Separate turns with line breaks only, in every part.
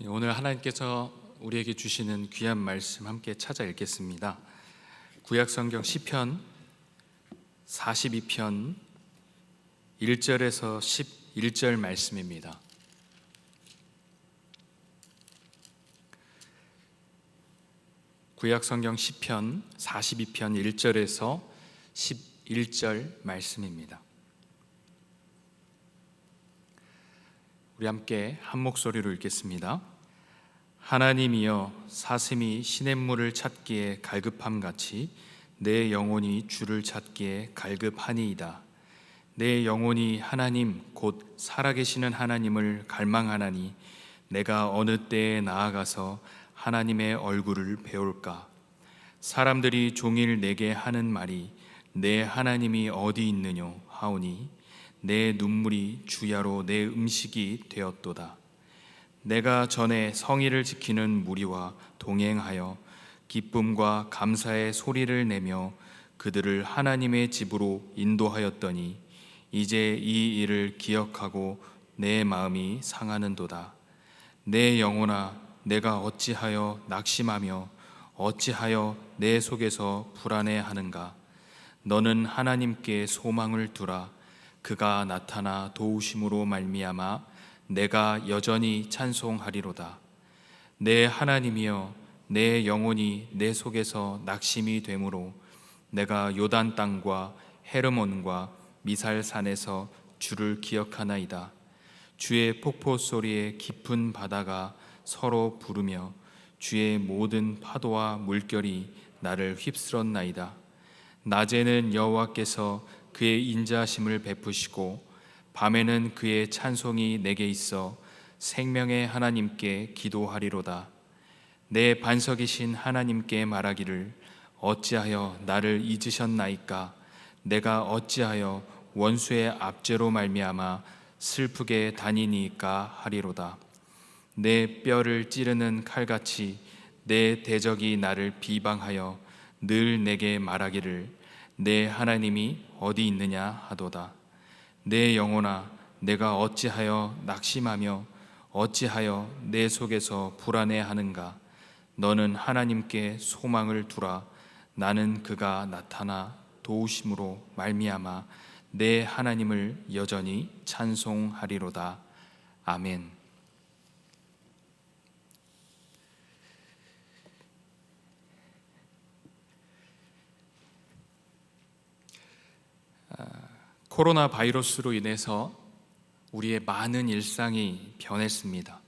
오늘 하나님께서 우리에게 주시는 귀한 말씀 함께 찾아 읽겠습니다. 구약성경 시편 42편 1절에서 11절 말씀입니다. 구약성경 시편 42편 1절에서 11절 말씀입니다. 우리 함께 한 목소리로 읽겠습니다. 하나님이여, 사슴이 시냇물을 찾기에 갈급함같이 내 영혼이 주를 찾기에 갈급하니이다. 내 영혼이 하나님 곧 살아계시는 하나님을 갈망하나니 내가 어느 때에 나아가서 하나님의 얼굴을 배울까? 사람들이 종일 내게 하는 말이 내 하나님이 어디 있느뇨 하오니 내 눈물이 주야로 내 음식이 되었도다. 내가 전에 성의를 지키는 무리와 동행하여 기쁨과 감사의 소리를 내며 그들을 하나님의 집으로 인도하였더니 이제 이 일을 기억하고 내 마음이 상하는도다. 내 영혼아, 내가 어찌하여 낙심하며 어찌하여 내 속에서 불안해하는가? 너는 하나님께 소망을 두라. 그가 나타나 도우심으로 말미암아 내가 여전히 찬송하리로다. 내 하나님이여, 내 영혼이 내 속에서 낙심이 되므로 내가 요단 땅과 헤르몬과 미살산에서 주를 기억하나이다. 주의 폭포 소리에 깊은 바다가 서로 부르며 주의 모든 파도와 물결이 나를 휩쓸었나이다. 낮에는 여호와께서 그의 인자하심을 베푸시고 밤에는 그의 찬송이 내게 있어 생명의 하나님께 기도하리로다. 내 반석이신 하나님께 말하기를 어찌하여 나를 잊으셨나이까? 내가 어찌하여 원수의 압제로 말미암아 슬프게 다니니까 하리로다. 내 뼈를 찌르는 칼같이 내 대적이 나를 비방하여 늘 내게 말하기를 내 하나님이 어디 있느냐 하도다. 내 영혼아, 내가 어찌하여 낙심하며 어찌하여 내 속에서 불안해하는가? 너는 하나님께 소망을 두라. 나는 그가 나타나 도우심으로 말미암아 내 하나님을 여전히 찬송하리로다. 아멘. 코로나 바이러스로 인해서 우리의 많은 일상이 변했습니다.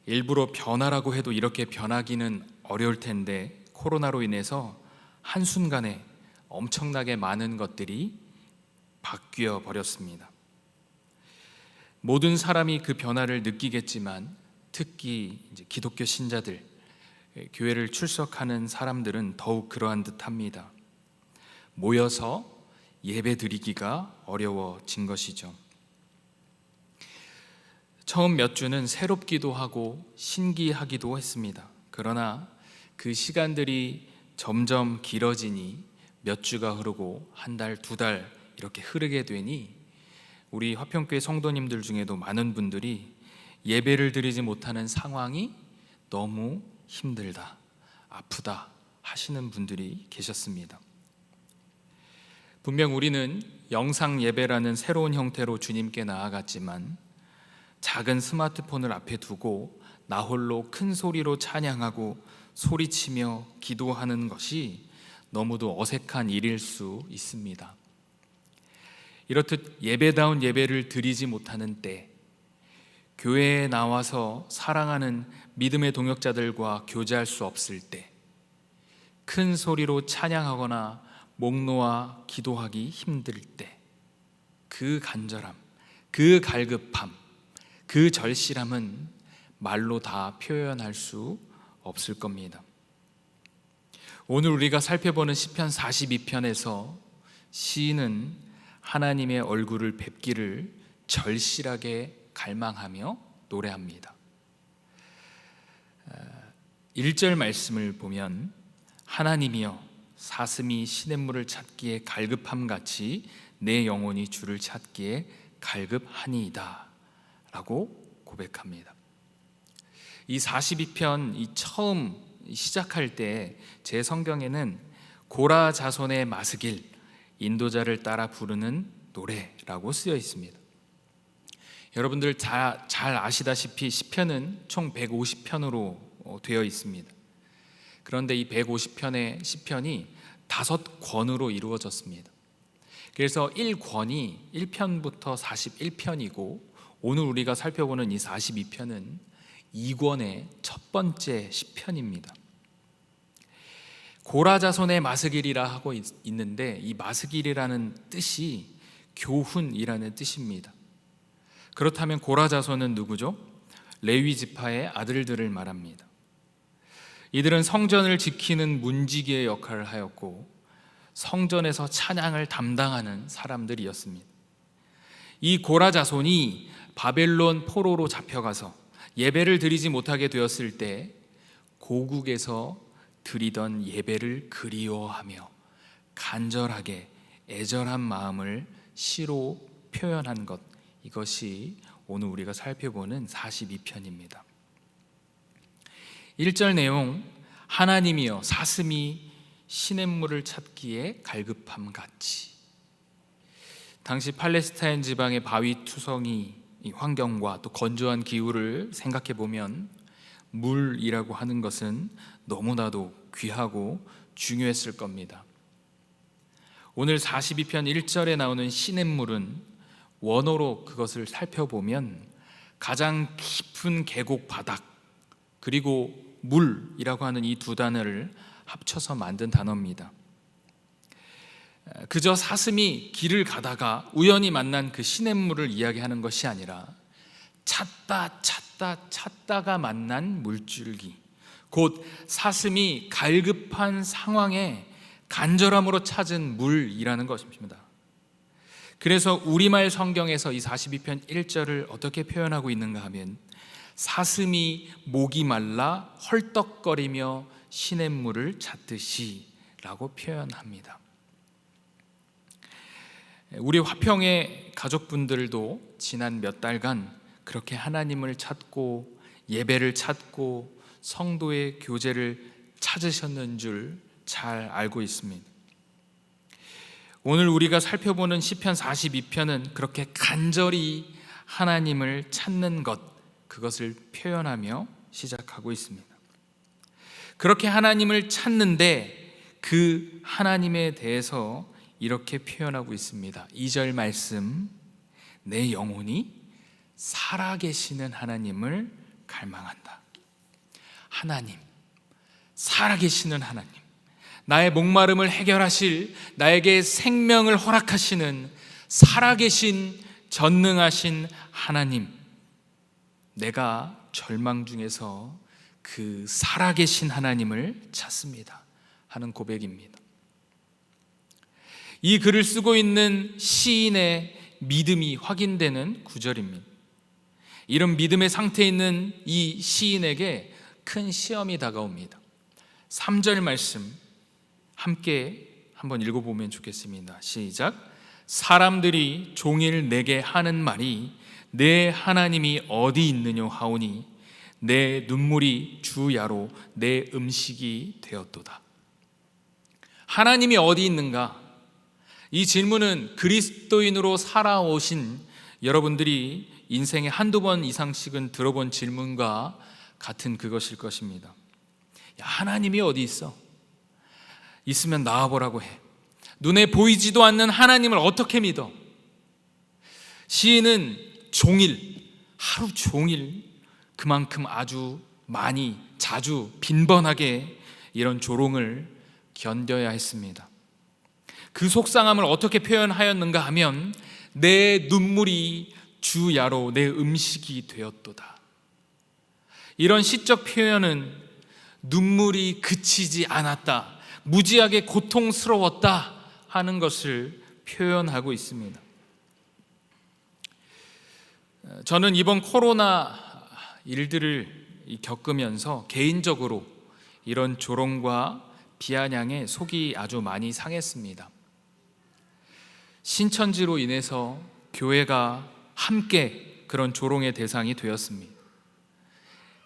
일부러 변화라고 해도 이렇게 변하기는 어려울 텐데 코로나로 인해서 한순간에 엄청나게 많은 것들이 바뀌어 버렸습니다. 모든 사람이 그 변화를 느끼겠지만 특히 이제 기독교 신자들, 교회를 출석하는 사람들은 더욱 그러한 듯합니다. 모여서 예배 드리기가 어려워진 것이죠. 처음 몇 주는 새롭기도 하고 신기하기도 했습니다. 그러나 그 시간들이 점점 길어지니 몇 주가 흐르고 한 달, 두 달 이렇게 흐르게 되니 우리 화평교회 성도님들 중에도 많은 분들이 예배를 드리지 못하는 상황이 너무 힘들다, 아프다 하시는 분들이 계셨습니다. 분명 우리는 영상 예배라는 새로운 형태로 주님께 나아갔지만 작은 스마트폰을 앞에 두고 나 홀로 큰 소리로 찬양하고 소리치며 기도하는 것이 너무도 어색한 일일 수 있습니다. 이렇듯 예배다운 예배를 드리지 못하는 때, 교회에 나와서 사랑하는 믿음의 동역자들과 교제할 수 없을 때, 큰 소리로 찬양하거나 목 놓아 기도하기 힘들 때, 그 간절함, 그 갈급함, 그 절실함은 말로 다 표현할 수 없을 겁니다. 오늘 우리가 살펴보는 시편 42편에서 시인은 하나님의 얼굴을 뵙기를 절실하게 갈망하며 노래합니다. 1절 말씀을 보면 하나님이여, 사슴이 시냇물을 찾기에 갈급함같이 내 영혼이 주를 찾기에 갈급하니이다 라고 고백합니다. 이 42편 이 처음 시작할 때 제 성경에는 고라 자손의 마스길, 인도자를 따라 부르는 노래라고 쓰여 있습니다. 여러분들 잘 아시다시피 시편은 총 150편으로 되어 있습니다. 그런데 이 150편의 시편이 5권으로 이루어졌습니다. 그래서 1권이 1편부터 41편이고 오늘 우리가 살펴보는 이 42편은 2권의 첫 번째 시편입니다. 고라 자손의 마스길이라 하고 있는데 이 마스길이라는 뜻이 교훈이라는 뜻입니다. 그렇다면 고라 자손은 누구죠? 레위 지파의 아들들을 말합니다. 이들은 성전을 지키는 문지기의 역할을 하였고 성전에서 찬양을 담당하는 사람들이었습니다. 이 고라 자손이 바벨론 포로로 잡혀가서 예배를 드리지 못하게 되었을 때 고국에서 드리던 예배를 그리워하며 간절하게 애절한 마음을 시로 표현한 것, 이것이 오늘 우리가 살펴보는 42편입니다. 1절 내용, 하나님이여 사슴이 시냇물을 찾기에 갈급함 같이. 당시 팔레스타인 지방의 바위 투성이 환경과 또 건조한 기후를 생각해 보면 물이라고 하는 것은 너무나도 귀하고 중요했을 겁니다. 오늘 42편 1절에 나오는 시냇물은 원어로 그것을 살펴보면 가장 깊은 계곡 바닥 그리고 물이라고 하는 이 두 단어를 합쳐서 만든 단어입니다. 그저 사슴이 길을 가다가 우연히 만난 그 시냇물을 이야기하는 것이 아니라 찾다가 만난 물줄기, 곧 사슴이 갈급한 상황에 간절함으로 찾은 물이라는 것입니다. 그래서 우리말 성경에서 이 42편 1절을 어떻게 표현하고 있는가 하면 사슴이 목이 말라 헐떡거리며 시냇물을 찾듯이 라고 표현합니다. 우리 화평의 가족분들도 지난 몇 달간 그렇게 하나님을 찾고 예배를 찾고 성도의 교제를 찾으셨는 줄 잘 알고 있습니다. 오늘 우리가 살펴보는 시편 42편은 그렇게 간절히 하나님을 찾는 것, 그것을 표현하며 시작하고 있습니다. 그렇게 하나님을 찾는데 그 하나님에 대해서 이렇게 표현하고 있습니다. 2절 말씀, 내 영혼이 살아계시는 하나님을 갈망한다. 하나님, 살아계시는 하나님, 나의 목마름을 해결하실, 나에게 생명을 허락하시는 살아계신 전능하신 하나님, 내가 절망 중에서 그 살아계신 하나님을 찾습니다 하는 고백입니다. 이 글을 쓰고 있는 시인의 믿음이 확인되는 구절입니다. 이런 믿음의 상태에 있는 이 시인에게 큰 시험이 다가옵니다. 3절 말씀 함께 한번 읽어보면 좋겠습니다. 시작. 사람들이 종일 내게 하는 말이 내 하나님이 어디 있느냐 하오니 내 눈물이 주야로 내 음식이 되었도다. 하나님이 어디 있는가? 이 질문은 그리스도인으로 살아오신 여러분들이 인생에 한두 번 이상씩은 들어본 질문과 같은 그것일 것입니다. 야, 하나님이 어디 있어? 있으면 나와보라고 해. 눈에 보이지도 않는 하나님을 어떻게 믿어? 시인은 하루 종일 그만큼 아주 많이, 자주, 빈번하게 이런 조롱을 견뎌야 했습니다. 그 속상함을 어떻게 표현하였는가 하면 내 눈물이 주야로 내 음식이 되었도다. 이런 시적 표현은 눈물이 그치지 않았다, 무지하게 고통스러웠다 하는 것을 표현하고 있습니다. 저는 이번 코로나 일들을 겪으면서 개인적으로 이런 조롱과 비아냥에 속이 아주 많이 상했습니다. 신천지로 인해서 교회가 함께 그런 조롱의 대상이 되었습니다.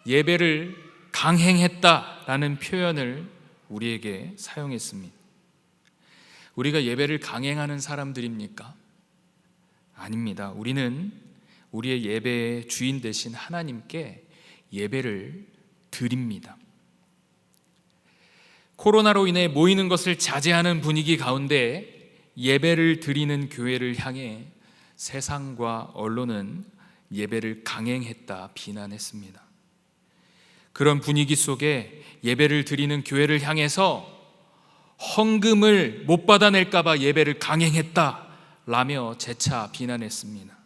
예배를 강행했다라는 표현을 우리에게 사용했습니다. 우리가 예배를 강행하는 사람들입니까? 아닙니다. 우리는 우리의 예배의 주인 되신 하나님께 예배를 드립니다. 코로나로 인해 모이는 것을 자제하는 분위기 가운데 예배를 드리는 교회를 향해 세상과 언론은 예배를 강행했다 비난했습니다. 그런 분위기 속에 예배를 드리는 교회를 향해서 헌금을 못 받아낼까 봐 예배를 강행했다라며 재차 비난했습니다.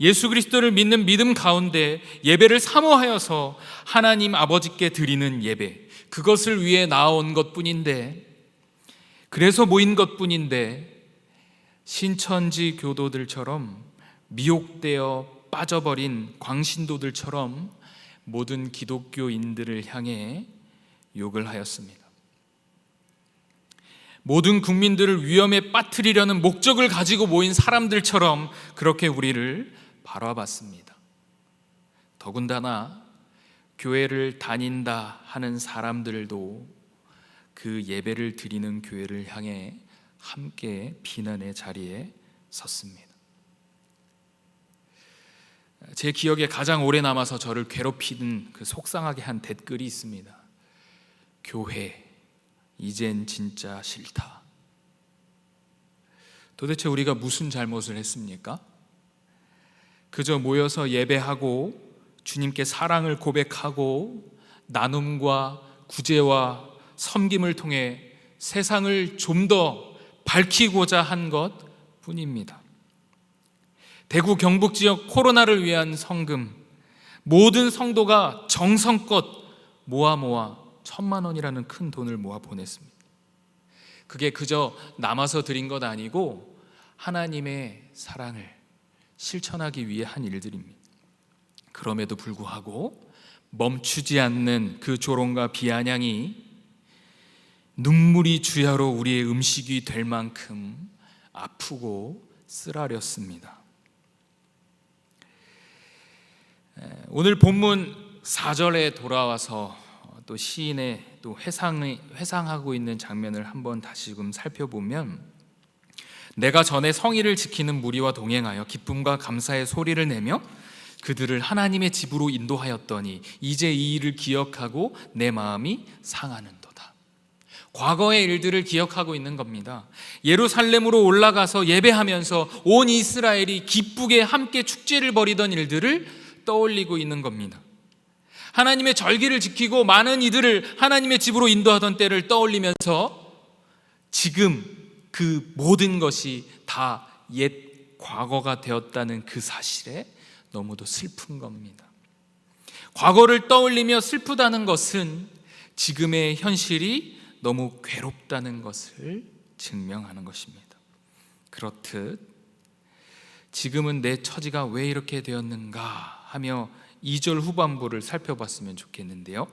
예수 그리스도를 믿는 믿음 가운데 예배를 사모하여서 하나님 아버지께 드리는 예배, 그것을 위해 나온 것뿐인데, 그래서 모인 것뿐인데 신천지 교도들처럼 미혹되어 빠져버린 광신도들처럼 모든 기독교인들을 향해 욕을 하였습니다. 모든 국민들을 위험에 빠뜨리려는 목적을 가지고 모인 사람들처럼 그렇게 우리를 바라봤습니다. 더군다나 교회를 다닌다 하는 사람들도 그 예배를 드리는 교회를 향해 함께 비난의 자리에 섰습니다. 제 기억에 가장 오래 남아서 저를 괴롭히는 그 속상하게 한 댓글이 있습니다. 교회, 이젠 진짜 싫다. 도대체 우리가 무슨 잘못을 했습니까? 그저 모여서 예배하고 주님께 사랑을 고백하고 나눔과 구제와 섬김을 통해 세상을 좀 더 밝히고자 한 것 뿐입니다. 대구 경북 지역 코로나를 위한 성금, 모든 성도가 정성껏 모아 1,000만 원이라는 큰 돈을 모아 보냈습니다. 그게 그저 남아서 드린 것 아니고 하나님의 사랑을 실천하기 위해 한 일들입니다. 그럼에도 불구하고 멈추지 않는 그 조롱과 비아냥이 눈물이 주야로 우리의 음식이 될 만큼 아프고 쓰라렸습니다. 오늘 본문 4절에 돌아와서 또 시인의 또 회상하고 있는 장면을 한번 다시금 살펴보면, 내가 전에 성의를 지키는 무리와 동행하여 기쁨과 감사의 소리를 내며 그들을 하나님의 집으로 인도하였더니 이제 이 일을 기억하고 내 마음이 상하는도다. 과거의 일들을 기억하고 있는 겁니다. 예루살렘으로 올라가서 예배하면서 온 이스라엘이 기쁘게 함께 축제를 벌이던 일들을 떠올리고 있는 겁니다. 하나님의 절기를 지키고 많은 이들을 하나님의 집으로 인도하던 때를 떠올리면서 지금 그 모든 것이 다 옛 과거가 되었다는 그 사실에 너무도 슬픈 겁니다. 과거를 떠올리며 슬프다는 것은 지금의 현실이 너무 괴롭다는 것을 증명하는 것입니다. 그렇듯 지금은 내 처지가 왜 이렇게 되었는가 하며 2절 후반부를 살펴봤으면 좋겠는데요.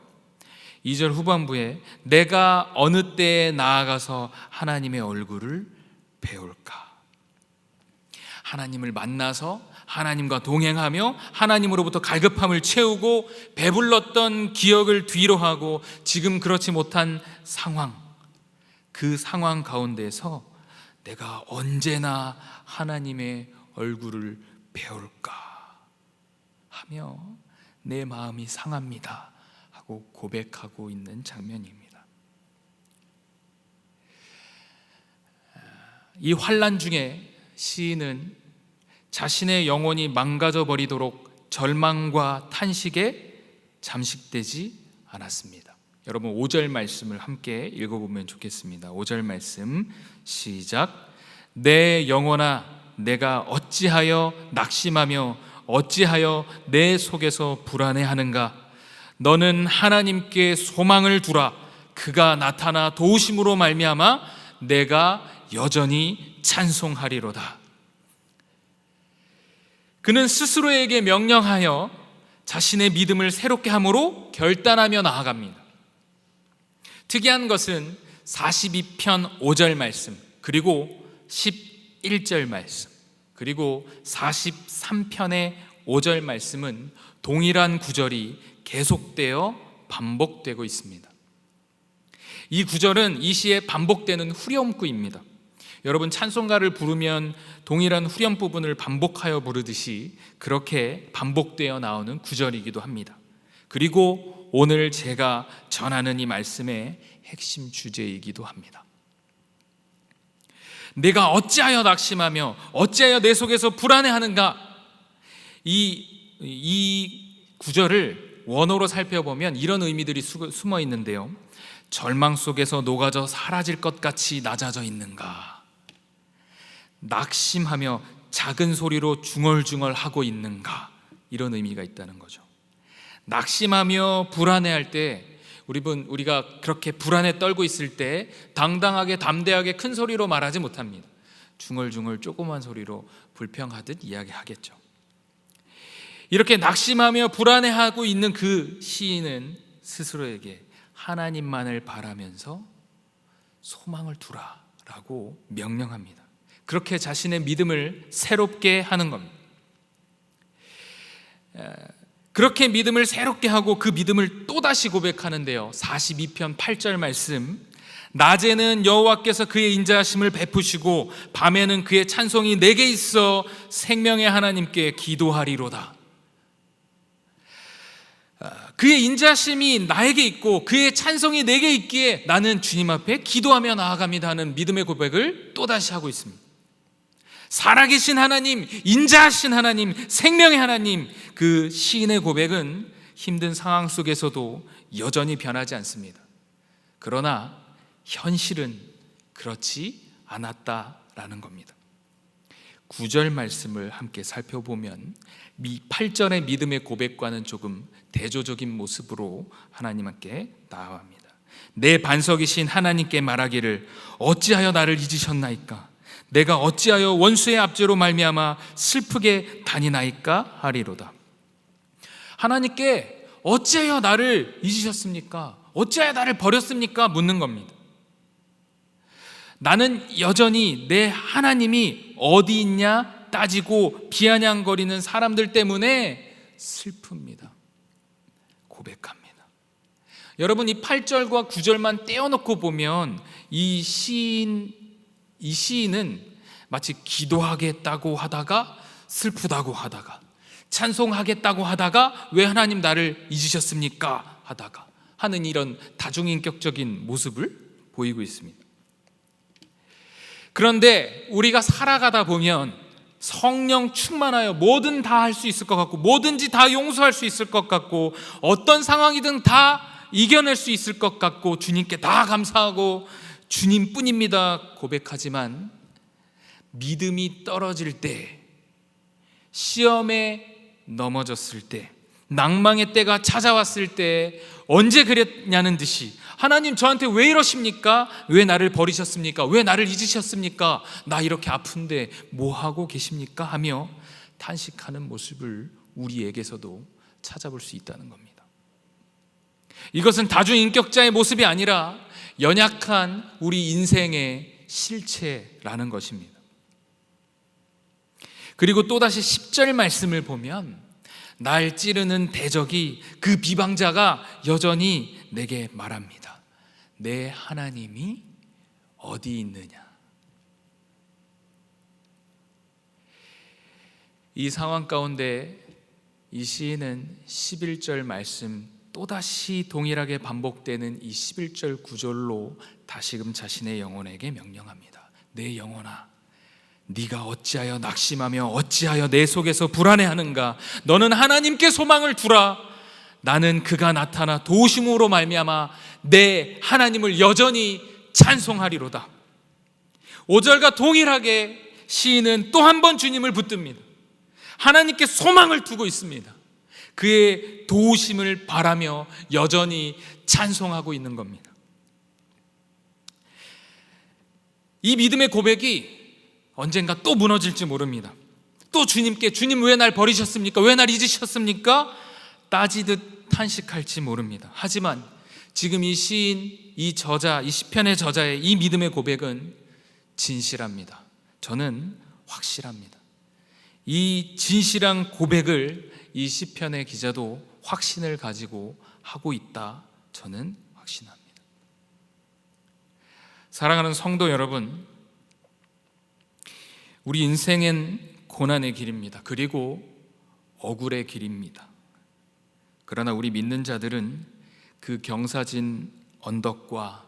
2절 후반부에 내가 어느 때에 나아가서 하나님의 얼굴을 배울까? 하나님을 만나서 하나님과 동행하며 하나님으로부터 갈급함을 채우고 배불렀던 기억을 뒤로 하고 지금 그렇지 못한 상황, 그 상황 가운데서 내가 언제나 하나님의 얼굴을 배울까 하며 내 마음이 상합니다 하고 고백하고 있는 장면입니다. 이 환난 중에 시인은 자신의 영혼이 망가져 버리도록 절망과 탄식에 잠식되지 않았습니다. 여러분 5절 말씀을 함께 읽어보면 좋겠습니다. 5절 말씀 시작. 내 영혼아 내가 어찌하여 낙심하며 어찌하여 내 속에서 불안해하는가? 너는 하나님께 소망을 두라. 그가 나타나 도우심으로 말미암아 내가 여전히 찬송하리로다. 그는 스스로에게 명령하여 자신의 믿음을 새롭게 함으로 결단하며 나아갑니다. 특이한 것은 42편 5절 말씀, 그리고 11절 말씀, 그리고 43편의 5절 말씀은 동일한 구절이 계속되어 반복되고 있습니다. 이 구절은 이 시에 반복되는 후렴구입니다. 여러분, 찬송가를 부르면 동일한 후렴 부분을 반복하여 부르듯이 그렇게 반복되어 나오는 구절이기도 합니다. 그리고 오늘 제가 전하는 이 말씀의 핵심 주제이기도 합니다. 내가 어찌하여 낙심하며 어찌하여 내 속에서 불안해하는가? 이 구절을 원어로 살펴보면 이런 의미들이 숨어 있는데요. 절망 속에서 녹아져 사라질 것 같이 낮아져 있는가? 낙심하며 작은 소리로 중얼중얼하고 있는가? 이런 의미가 있다는 거죠. 낙심하며 불안해할 때, 우리가 그렇게 불안에 떨고 있을 때 당당하게 담대하게 큰 소리로 말하지 못합니다. 중얼중얼 조그만 소리로 불평하듯 이야기하겠죠. 이렇게 낙심하며 불안해하고 있는 그 시인은 스스로에게 하나님만을 바라면서 소망을 두라라고 명령합니다. 그렇게 자신의 믿음을 새롭게 하는 겁니다. 그렇게 믿음을 새롭게 하고 그 믿음을 또다시 고백하는데요. 42편 8절 말씀, 낮에는 여호와께서 그의 인자하심을 베푸시고 밤에는 그의 찬송이 내게 있어 생명의 하나님께 기도하리로다. 그의 인자심이 나에게 있고 그의 찬송이 내게 있기에 나는 주님 앞에 기도하며 나아갑니다 하는 믿음의 고백을 또다시 하고 있습니다. 살아계신 하나님, 인자하신 하나님, 생명의 하나님, 그 시인의 고백은 힘든 상황 속에서도 여전히 변하지 않습니다. 그러나 현실은 그렇지 않았다라는 겁니다. 9절 말씀을 함께 살펴보면 8절의 믿음의 고백과는 조금 대조적인 모습으로 하나님께 나아갑니다. 내 반석이신 하나님께 말하기를 어찌하여 나를 잊으셨나이까? 내가 어찌하여 원수의 압제로 말미암아 슬프게 다니나이까 하리로다. 하나님께 어찌하여 나를 잊으셨습니까? 어찌하여 나를 버렸습니까? 묻는 겁니다. 나는 여전히 내 하나님이 어디 있냐 따지고 비아냥거리는 사람들 때문에 슬픕니다. 고백합니다. 여러분, 이 8절과 9절만 떼어놓고 보면 이 시인은 마치 기도하겠다고 하다가 슬프다고 하다가 찬송하겠다고 하다가 왜 하나님 나를 잊으셨습니까? 하다가 하는 이런 다중인격적인 모습을 보이고 있습니다. 그런데 우리가 살아가다 보면 성령 충만하여 뭐든 다 할 수 있을 것 같고 뭐든지 다 용서할 수 있을 것 같고 어떤 상황이든 다 이겨낼 수 있을 것 같고 주님께 다 감사하고 주님뿐입니다 고백하지만 믿음이 떨어질 때, 시험에 넘어졌을 때, 낭망의 때가 찾아왔을 때 언제 그랬냐는 듯이 하나님 저한테 왜 이러십니까? 왜 나를 버리셨습니까? 왜 나를 잊으셨습니까? 나 이렇게 아픈데 뭐 하고 계십니까? 하며 탄식하는 모습을 우리에게서도 찾아볼 수 있다는 겁니다. 이것은 다중인격자의 모습이 아니라 연약한 우리 인생의 실체라는 것입니다. 그리고 또다시 10절 말씀을 보면 날 찌르는 대적이, 그 비방자가 여전히 내게 말합니다. 내 하나님이 어디 있느냐? 이 상황 가운데 이 시인은 11절 말씀, 또다시 동일하게 반복되는 이 11절 구절로 다시금 자신의 영혼에게 명령합니다. 내 영혼아, 네가 어찌하여 낙심하며 어찌하여 내 속에서 불안해하는가? 너는 하나님께 소망을 두라. 나는 그가 나타나 도우심으로 말미암아 내 하나님을 여전히 찬송하리로다. 5절과 동일하게 시인은 또 한 번 주님을 붙듭니다. 하나님께 소망을 두고 있습니다. 그의 도우심을 바라며 여전히 찬송하고 있는 겁니다. 이 믿음의 고백이 언젠가 또 무너질지 모릅니다. 또 주님께 주님 왜 날 버리셨습니까? 왜 날 잊으셨습니까? 따지듯 탄식할지 모릅니다. 하지만 지금 이 시인, 이 저자, 이 시편의 저자의 이 믿음의 고백은 진실합니다. 저는 확실합니다. 이 진실한 고백을 이 시편의 기자도 확신을 가지고 하고 있다, 저는 확신합니다. 사랑하는 성도 여러분, 우리 인생은 고난의 길입니다. 그리고 억울의 길입니다. 그러나 우리 믿는 자들은 그 경사진 언덕과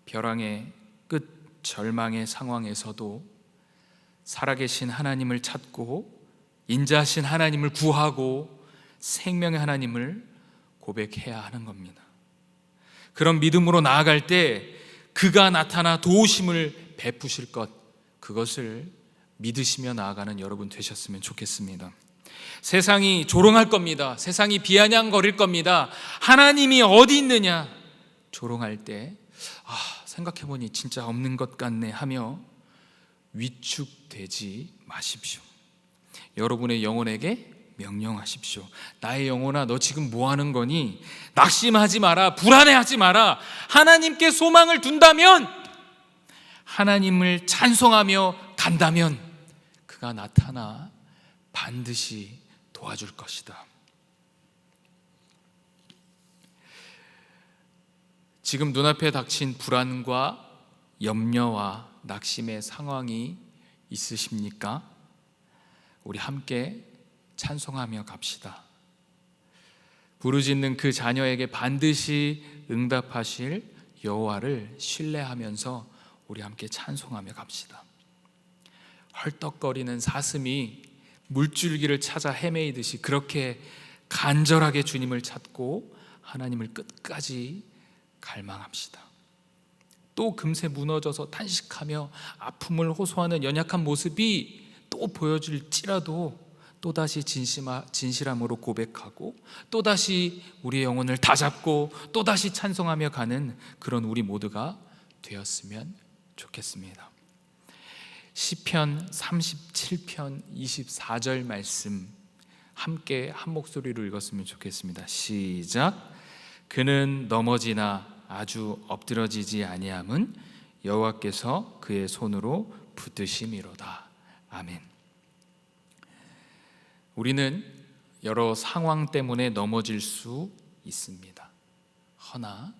벼랑의 끝 절망의 상황에서도 살아계신 하나님을 찾고 인자하신 하나님을 구하고 생명의 하나님을 고백해야 하는 겁니다. 그런 믿음으로 나아갈 때 그가 나타나 도우심을 베푸실 것, 그것을 믿으시며 나아가는 여러분 되셨으면 좋겠습니다. 세상이 조롱할 겁니다. 세상이 비아냥거릴 겁니다. 하나님이 어디 있느냐 조롱할 때 생각해보니 진짜 없는 것 같네 하며 위축되지 마십시오. 여러분의 영혼에게 명령하십시오. 나의 영혼아, 너 지금 뭐 하는 거니? 낙심하지 마라. 불안해하지 마라. 하나님께 소망을 둔다면, 하나님을 찬송하며 간다면 그가 나타나 반드시 도와줄 것이다. 지금 눈앞에 닥친 불안과 염려와 낙심의 상황이 있으십니까? 우리 함께 찬송하며 갑시다. 부르짖는 그 자녀에게 반드시 응답하실 여호와를 신뢰하면서 우리 함께 찬송하며 갑시다. 헐떡거리는 사슴이 물줄기를 찾아 헤매이듯이 그렇게 간절하게 주님을 찾고 하나님을 끝까지 갈망합시다. 또 금세 무너져서 탄식하며 아픔을 호소하는 연약한 모습이 또 보여질지라도 또다시 진실함으로 고백하고 또다시 우리의 영혼을 다잡고 또다시 찬송하며 가는 그런 우리 모두가 되었으면 좋겠습니다. 시편 37편 24절 말씀 함께 한 목소리로 읽었으면 좋겠습니다. 시작. 그는 넘어지나 아주 엎드러지지 아니함은 여호와께서 그의 손으로 붙드심이로다. 아멘. 우리는 여러 상황 때문에 넘어질 수 있습니다. 허나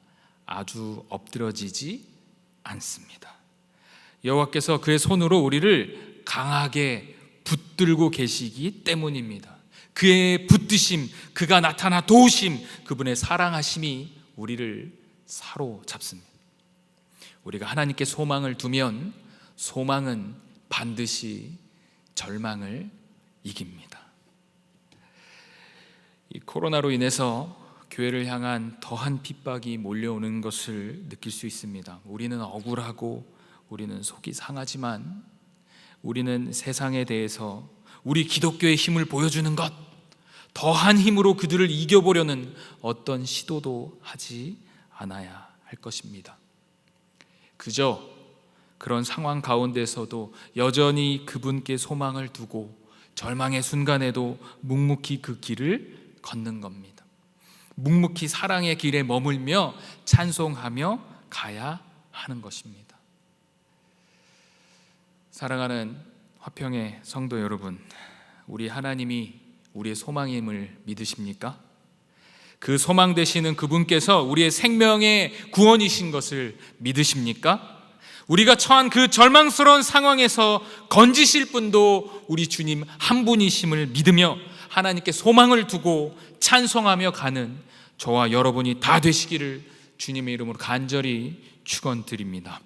아주 엎드러지지 않습니다. 여호와께서 그의 손으로 우리를 강하게 붙들고 계시기 때문입니다. 그의 붙드심, 그가 나타나 도우심, 그분의 사랑하심이 우리를 사로잡습니다. 우리가 하나님께 소망을 두면 소망은 반드시 절망을 이깁니다. 이 코로나로 인해서 교회를 향한 더한 핍박이 몰려오는 것을 느낄 수 있습니다. 우리는 억울하고 우리는 속이 상하지만 우리는 세상에 대해서 우리 기독교의 힘을 보여주는 것, 더한 힘으로 그들을 이겨보려는 어떤 시도도 하지 않아야 할 것입니다. 그저 그런 상황 가운데서도 여전히 그분께 소망을 두고 절망의 순간에도 묵묵히 그 길을 걷는 겁니다. 묵묵히 사랑의 길에 머물며 찬송하며 가야 하는 것입니다. 사랑하는 화평의 성도 여러분, 우리 하나님이 우리의 소망임을 믿으십니까? 그 소망 되시는 그분께서 우리의 생명의 구원이신 것을 믿으십니까? 우리가 처한 그 절망스러운 상황에서 건지실 분도 우리 주님 한 분이심을 믿으며 하나님께 소망을 두고 찬송하며 가는 저와 여러분이 다 되시기를 주님의 이름으로 간절히 축원드립니다.